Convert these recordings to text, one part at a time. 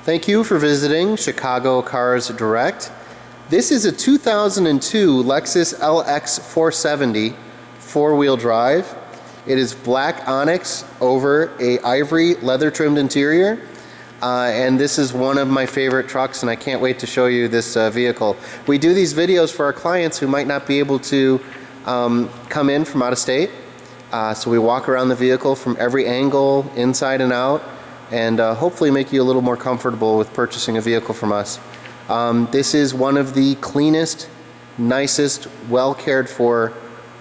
Thank you for visiting Chicago Cars Direct. This is a 2002 Lexus LX470 4-wheel drive. It is black Onyx over a ivory leather trimmed interior. And this is one of my favorite trucks, and I can't wait to show you this vehicle. We do these videos for our clients who might not be able to come in from out of state. So we walk around the vehicle from every angle, inside and out, and hopefully make you a little more comfortable with purchasing a vehicle from us. This is one of the cleanest, nicest, well cared for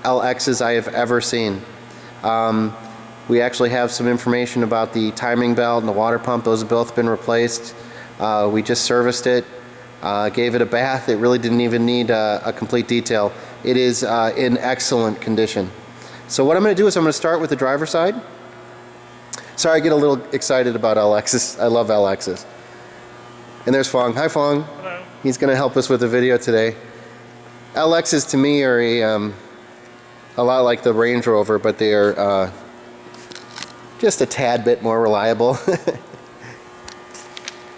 LXs I have ever seen. We actually have some information about the timing belt and the water pump. Those have both been replaced. We just serviced it, gave it a bath. It really didn't even need a complete detail. It is in excellent condition. So what I'm going to do is I'm going to start with the driver's side. Sorry, I get a little excited about LXs. I love LXs. And there's Fong. Hi, Fong. Hello. He's going to help us with the video today. LXs to me are a lot like the Range Rover, but they are just a tad bit more reliable.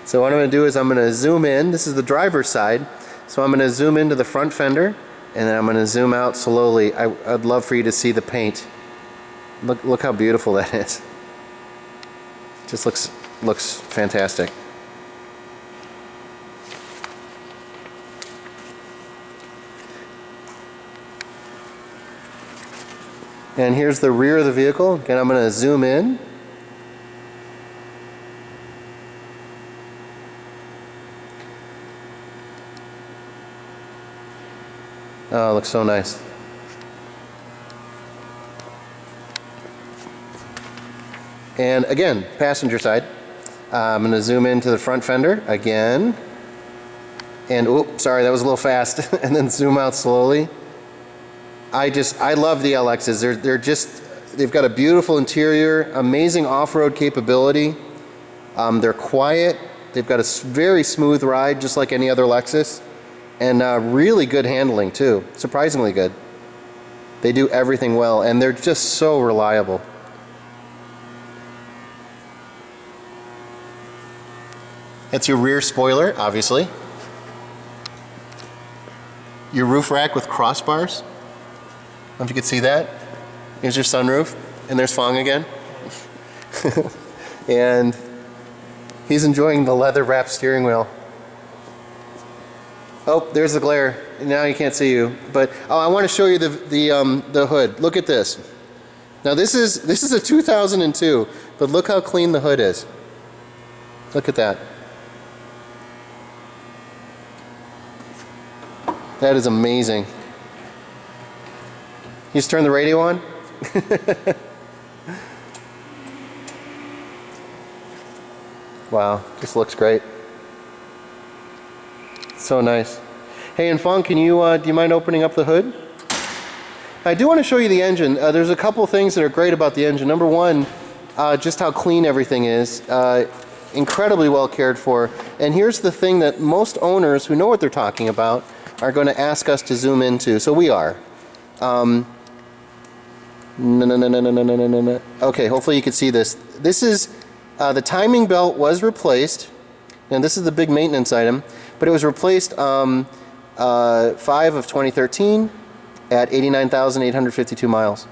So what I'm going to do is I'm going to zoom in. This is the driver's side. So I'm going to zoom into the front fender, and then I'm going to zoom out slowly. I'd love for you to see the paint. Look how beautiful that is. Just looks fantastic. And here's the rear of the vehicle. Again, I'm going to zoom in. Oh, it looks so nice. And again, passenger side. I'm going to zoom into the front fender again. And, oops, sorry, that was a little fast. And then zoom out slowly. I love the LXs. They've got a beautiful interior, amazing off-road capability. They're quiet. They've got a very smooth ride, just like any other Lexus, and really good handling too. Surprisingly good. They do everything well, and they're just so reliable. That's your rear spoiler, obviously. Your roof rack with crossbars. I don't know if you could see that. Here's your sunroof, and there's Fong again. And he's enjoying the leather-wrapped steering wheel. Oh, there's the glare. Now you can't see you. But oh, I want to show you the hood. Look at this. Now this is a 2002, but look how clean the hood is. Look at that. That is amazing. You just turn the radio on? Wow, just looks great. So nice. Hey, and Fong, can you do you mind opening up the hood? I do want to show you the engine. There's a couple things that are great about the engine. Number one, just how clean everything is. Incredibly well cared for. And here's the thing that most owners who know what they're talking about are going to ask us to zoom into. So we are. No. Okay, hopefully you can see this. This is the timing belt was replaced, and this is the big maintenance item, but it was replaced 5 of 2013 at 89,852 miles.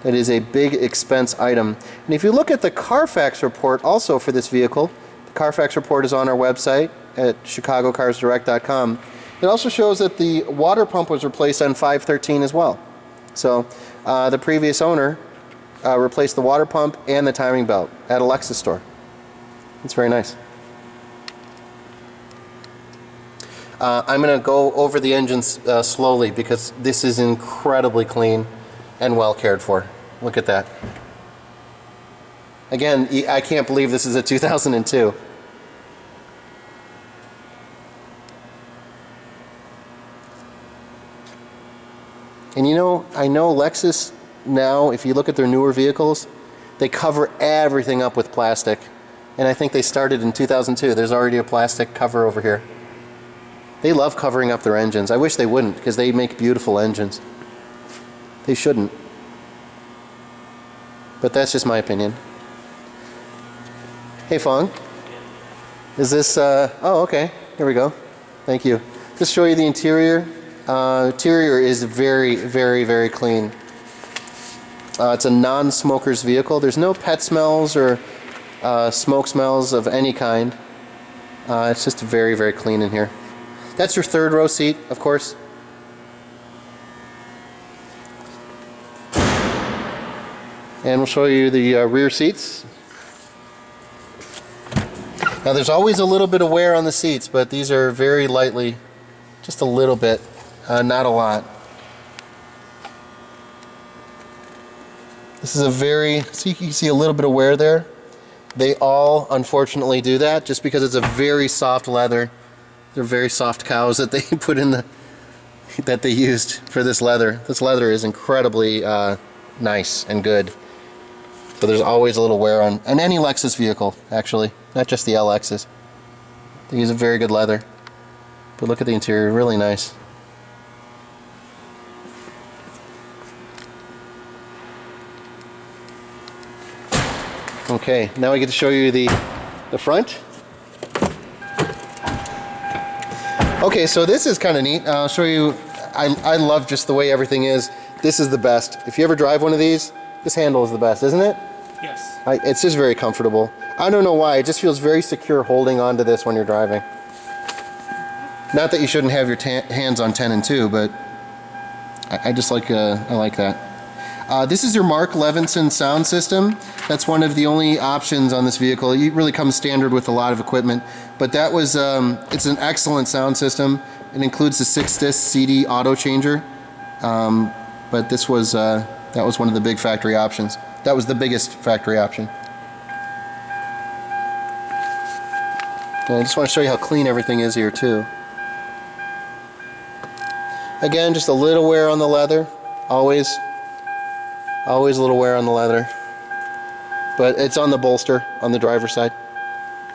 That is a big expense item. And if you look at the Carfax report also for this vehicle, the Carfax report is on our website at chicagocarsdirect.com. It also shows that the water pump was replaced on 5/13 as well. So the previous owner replaced the water pump and the timing belt at a Lexus store. It's very nice. I'm going to go over the engines slowly because this is incredibly clean and well cared for. Look at that. Again, I can't believe this is a 2002. And you know, I know Lexus now, if you look at their newer vehicles, they cover everything up with plastic. And I think they started in 2002. There's already a plastic cover over here. They love covering up their engines. I wish they wouldn't, because they make beautiful engines. They shouldn't. But that's just my opinion. Hey, Fong. Is this, oh, okay, here we go. Thank you. Just show you the interior. Interior is very, very, very clean. It's a non-smoker's vehicle. There's no pet smells or smoke smells of any kind. It's just very, very clean in here. That's your third row seat, of course. And we'll show you the rear seats. Now there's always a little bit of wear on the seats, but these are very lightly, just a little bit, not a lot. This is a very, see, you can see a little bit of wear there. They all unfortunately do that just because it's a very soft leather. They're very soft cows that they put in the, that they used for this leather. This leather is incredibly nice and good. So there's always a little wear on any Lexus vehicle, actually, not just the LXs. They use a very good leather. But look at the interior, really nice. Okay, now we get to show you the front. Okay, so this is kind of neat. I'll show you. I love just the way everything is. This is the best. If you ever drive one of these, this handle is the best, isn't it? Yes. It's just very comfortable. I don't know why, it just feels very secure holding onto this when you're driving. Not that you shouldn't have your hands on 10 and 2, but I just like, I like that. This is your Mark Levinson sound system. That's one of the only options on this vehicle. It really comes standard with a lot of equipment, but that was, it's an excellent sound system. It includes the 6-disc CD auto changer, but this was, that was one of the big factory options. That was the biggest factory option. And I just want to show you how clean everything is here too. Again, just a little wear on the leather, always a little wear on the leather. But it's on the bolster, on the driver's side,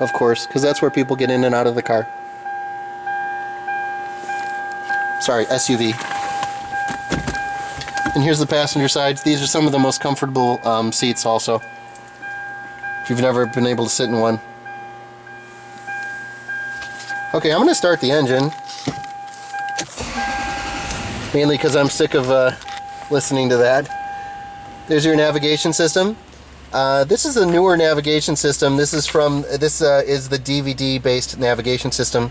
of course, because that's where people get in and out of the car. Sorry, SUV. And here's the passenger side. These are some of the most comfortable seats also, if you've never been able to sit in one. Okay, I'm going to start the engine, mainly because I'm sick of listening to that. There's your navigation system. This is a newer navigation system. This is from, this is the DVD-based navigation system.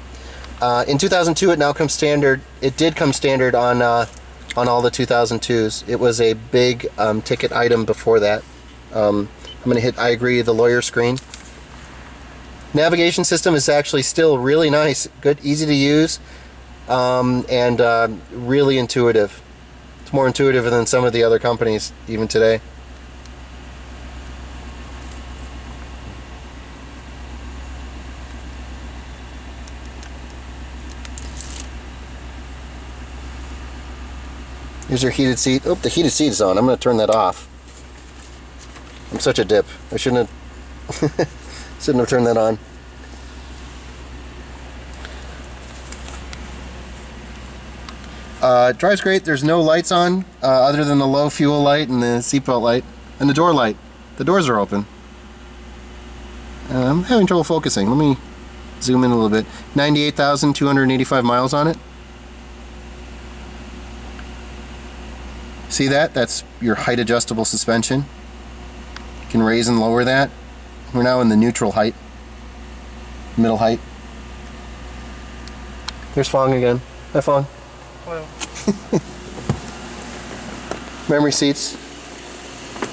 In 2002, it now comes standard. It did come standard on all the 2002s. It was a big ticket item before that. I'm going to hit I agree the lawyer screen. Navigation system is actually still really nice, good, easy to use, and really intuitive. It's more intuitive than some of the other companies even today. Here's your heated seat. Oh, the heated seat is on. I'm going to turn that off. I'm such a dip. I shouldn't have turned that on. It drives great. There's no lights on other than the low fuel light and the seatbelt light and the door light. The doors are open. I'm having trouble focusing. Let me zoom in a little bit. 98,285 miles on it. See that? That's your height adjustable suspension. You can raise and lower that. We're now in the neutral height, middle height. There's Fong again. Hi, Fong. Hello. Memory seats.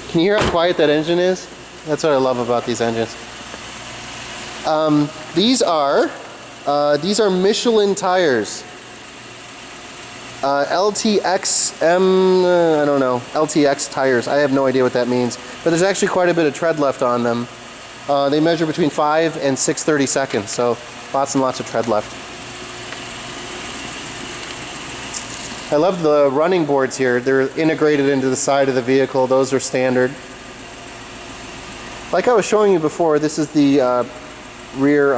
Can you hear how quiet that engine is? That's what I love about these engines. These are Michelin tires. LTXM, I don't know, LTX tires. I have no idea what that means, but there's actually quite a bit of tread left on them. They measure between 5 and 6/32, so lots and lots of tread left. I love the running boards here. They're integrated into the side of the vehicle. Those are standard. Like I was showing you before, this is the rear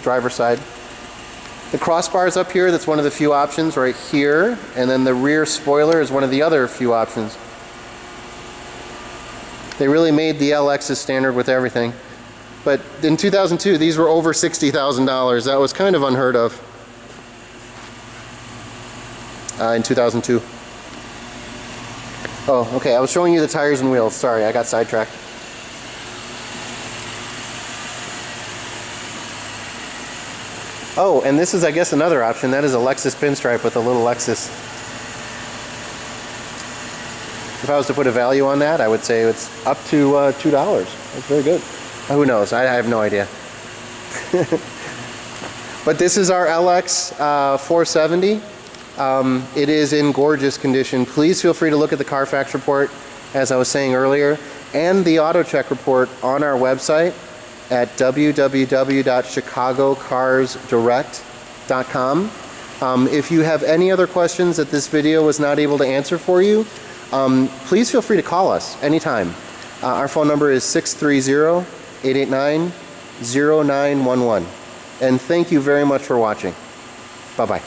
driver's side. The crossbars up here, that's one of the few options right here, and then the rear spoiler is one of the other few options. They really made the LXs standard with everything. But in 2002, these were over $60,000. That was kind of unheard of in 2002. Oh, okay, I was showing you the tires and wheels. Sorry, I got sidetracked. Oh, and this is, I guess, another option. That is a Lexus pinstripe with a little Lexus. If I was to put a value on that, I would say it's up to $2. That's very good. Who knows? I have no idea. But this is our LX470. It is in gorgeous condition. Please feel free to look at the Carfax report, as I was saying earlier, and the AutoCheck report on our website at www.chicagocarsdirect.com. If you have any other questions that this video was not able to answer for you, please feel free to call us anytime. Our phone number is 630-889-0911. And thank you very much for watching. Bye-bye.